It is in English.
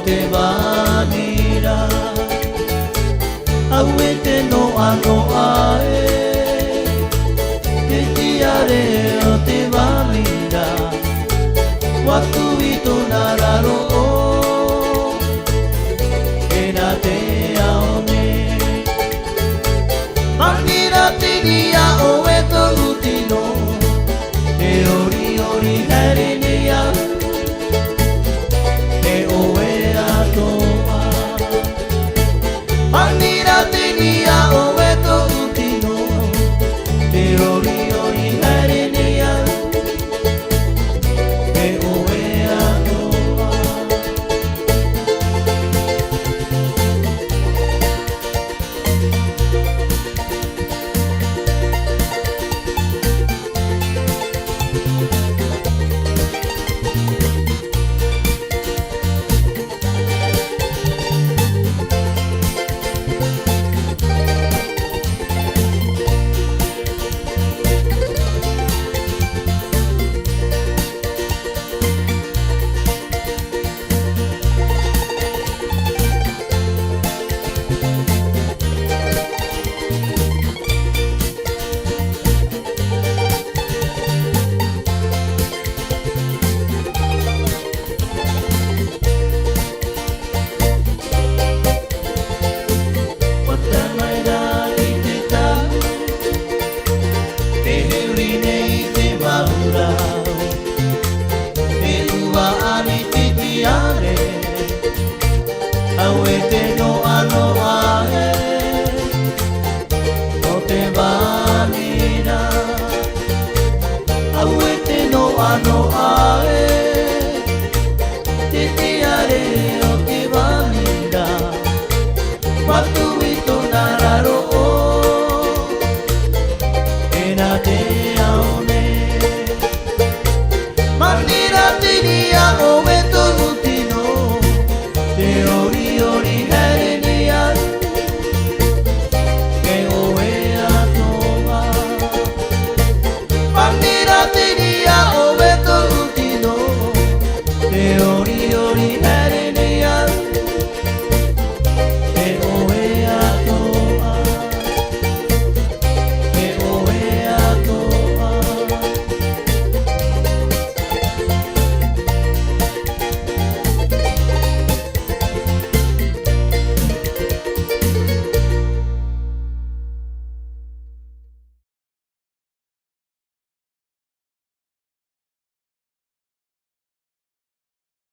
te vanira Awete no ano ae Te tiare o te vanira Watu ito nararo o Ena te aone Vanira te nia o eto utino Te ori ori here nia Te oe atoa Vanira te nia o eto utino Te ori ori here nia Te oe atoa Awete no ano ae O te vanira Awete no ano ae Te tiare o te vanira Watu ito nararo o Ena te